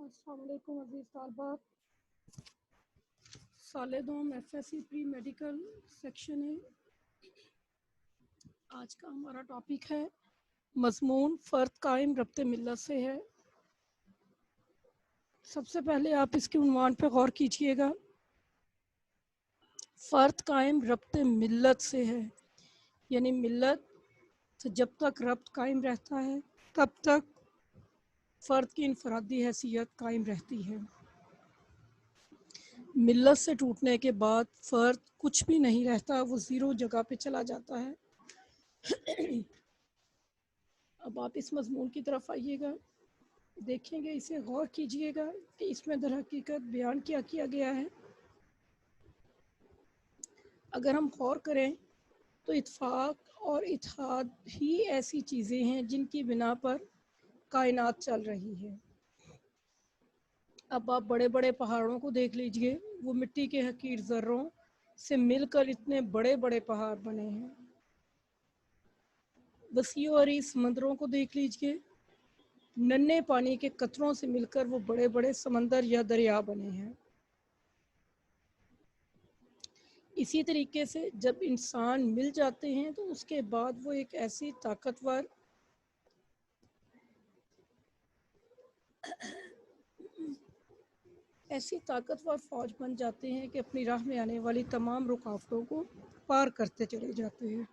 السلام علیکم عزیز طالبات، سال دوم FSC پری میڈیکل سیکشن ہے۔ آج کا ہمارا ٹاپک ہے مضمون فرد قائم ربط ملت سے ہے۔ سب سے پہلے آپ اس کے عنوان پہ غور کیجئے گا۔ فرد قائم ربط ملت سے ہے، یعنی ملت جب تک ربط قائم رہتا ہے تب تک فرد کی انفرادی حیثیت قائم رہتی ہے۔ ملت سے ٹوٹنے کے بعد فرد کچھ بھی نہیں رہتا، وہ زیرو جگہ پہ چلا جاتا ہے۔ اب آپ اس مضمون کی طرف آئیے گا، دیکھیں گے، اسے غور کیجئے گا کہ اس میں در حقیقت بیان کیا گیا ہے۔ اگر ہم غور کریں تو اتفاق اور اتحاد ہی ایسی چیزیں ہیں جن کی بنا پر کائنات چل رہی ہے۔ اب آپ بڑے بڑے پہاڑوں کو دیکھ لیجئے، وہ مٹی کے حقیر ذروں سے مل کر اتنے بڑے بڑے پہاڑ بنے ہیں۔ وسیع اور سمندروں کو دیکھ لیجئے، ننھے پانی کے قطروں سے مل کر وہ بڑے بڑے سمندر یا دریا بنے ہیں۔ اسی طریقے سے جب انسان مل جاتے ہیں تو اس کے بعد وہ ایک ایسی طاقتور فوج بن جاتے ہیں کہ اپنی راہ میں آنے والی تمام رکاوٹوں کو پار کرتے چلے جاتے ہیں۔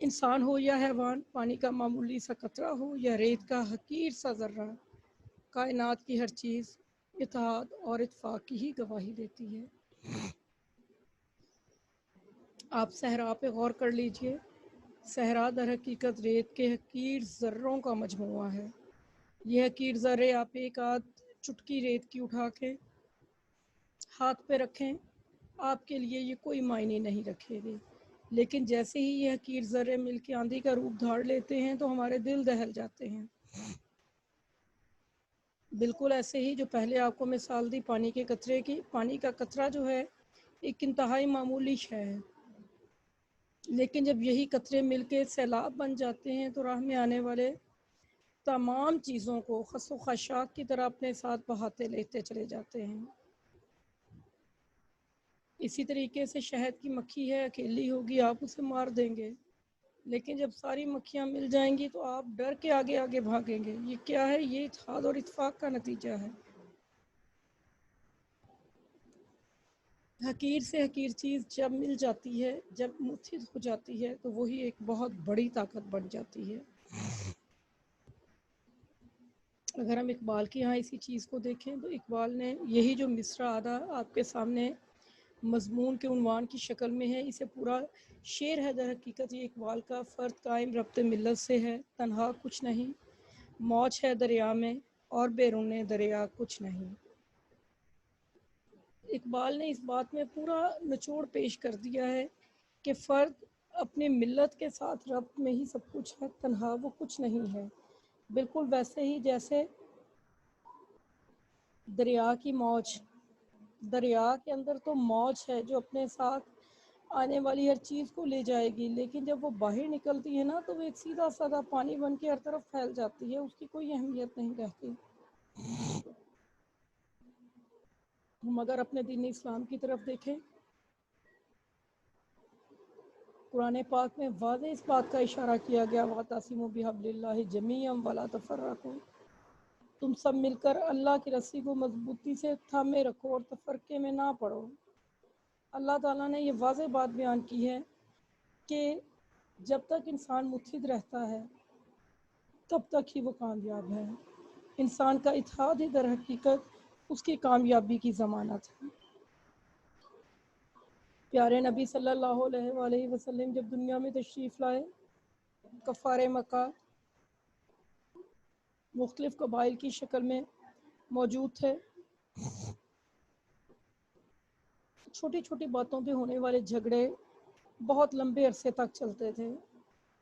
انسان ہو یا حیوان، پانی کا معمولی سا قطرہ ہو یا ریت کا حقیر سا ذرہ، کائنات کی ہر چیز اتحاد اور اتفاق کی ہی گواہی دیتی ہے۔ آپ صحرا پہ غور کر لیجئے، صحرا در حقیقت ریت کے حقیر ذروں کا مجموعہ ہے۔ یہ حقیر ذرے آپ ایک آدھ چٹکی ریت کی اٹھا کے ہاتھ پہ رکھیں، آپ کے لیے یہ کوئی معنی نہیں رکھے گی، لیکن جیسے ہی یہ حقیر ذرے مل کے آندھی کا روپ دھار لیتے ہیں تو ہمارے دل دہل جاتے ہیں۔ بالکل ایسے ہی جو پہلے آپ کو مثال دی پانی کے قطرے کی، پانی کا قطرہ جو ہے ایک انتہائی معمولی شے ہے، لیکن جب یہی قطرے مل کے سیلاب بن جاتے ہیں تو راہ میں آنے والے تمام چیزوں کو خس و خاشاک کی طرح اپنے ساتھ بہاتے لیتے چلے جاتے ہیں۔ اسی طریقے سے شہد کی مکھی ہے، اکیلی ہوگی آپ اسے مار دیں گے، لیکن جب ساری مکھیاں مل جائیں گی تو آپ ڈر کے آگے آگے بھاگیں گے۔ یہ کیا ہے؟ یہ اتحاد اور اتفاق کا نتیجہ ہے۔ حقیر سے حقیر چیز جب مل جاتی ہے، جب متحد ہو جاتی ہے تو وہی ایک بہت بڑی طاقت بن جاتی ہے۔ اگر ہم اقبال کے یہاں اسی چیز کو دیکھیں تو اقبال نے یہی جو مصرع آدھا آپ کے سامنے مضمون کے عنوان کی شکل میں ہے، اسے پورا شعر ہے در حقیقت یہ اقبال کا۔ فرد قائم ربط ملت سے ہے، تنہا کچھ نہیں، موج ہے دریا میں اور بیرون دریا کچھ نہیں۔ اقبال نے اس بات میں پورا نچوڑ پیش کر دیا ہے کہ فرد اپنے ملت کے ساتھ ربط میں ہی سب کچھ ہے، تنہا وہ کچھ نہیں ہے۔ بالکل ویسے ہی جیسے دریا کی موج، دریا کے اندر تو موج ہے جو اپنے ساتھ آنے والی ہر چیز کو لے جائے گی، لیکن جب وہ باہر نکلتی ہے نا تو وہ ایک سیدھا سادہ پانی بن کے ہر طرف پھیل جاتی ہے، اس کی کوئی اہمیت نہیں رہتی۔ ہم اگر اپنے دین اسلام کی طرف دیکھیں، قرآن پاک میں واضح اس بات کا اشارہ کیا گیا، وَاعْتَصِمُوا بِحَبْلِ اللَّهِ جَمِيعًا وَلَا تَفَرَّقُوا، تم سب مل کر اللہ کی رسی کو مضبوطی سے تھامے رکھو اور تفرقے میں نہ پڑو۔ اللہ تعالیٰ نے یہ واضح بات بیان کی ہے کہ جب تک انسان متحد رہتا ہے تب تک ہی وہ کامیاب ہے۔ انسان کا اتحاد ہی در حقیقت اس کی کامیابی کی ضمانت ہے۔ پیارے نبی صلی اللہ علیہ وآلہ وسلم جب دنیا میں تشریف لائے، کفار مکہ مختلف قبائل کی شکل میں موجود تھے۔ چھوٹی چھوٹی باتوں پہ ہونے والے جھگڑے بہت لمبے عرصے تک چلتے تھے،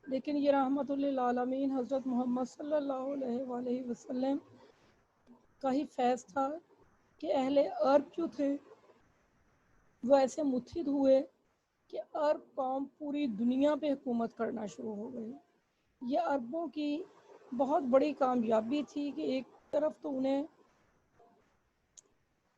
لیکن یہ رحمت للعالمین حضرت محمد صلی اللہ علیہ وآلہ وسلم کا ہی فیض تھا کہ اہل عرب جو تھے وہ ایسے متحد ہوئے کہ عرب قوم پوری دنیا پہ حکومت کرنا شروع ہو گئی۔ یہ عربوں کی بہت بڑی کامیابی تھی کہ ایک طرف تو انہیں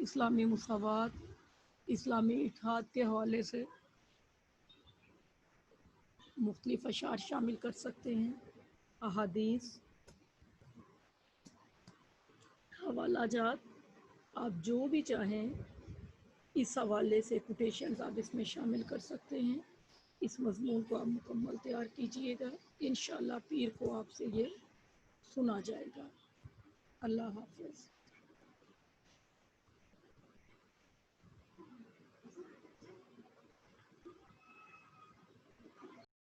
اسلامی مساوات، اسلامی اتحاد کے حوالے سے مختلف اشعار شامل کر سکتے ہیں، احادیث، حوالہ جات، آپ جو بھی چاہیں اس حوالے سے کوٹیشنز آپ اس میں شامل کر سکتے ہیں۔ اس مضمون کو آپ مکمل تیار کیجئے گا، انشاءاللہ پیر کو آپ سے یہ سنا جائے گا۔ اللہ حافظ۔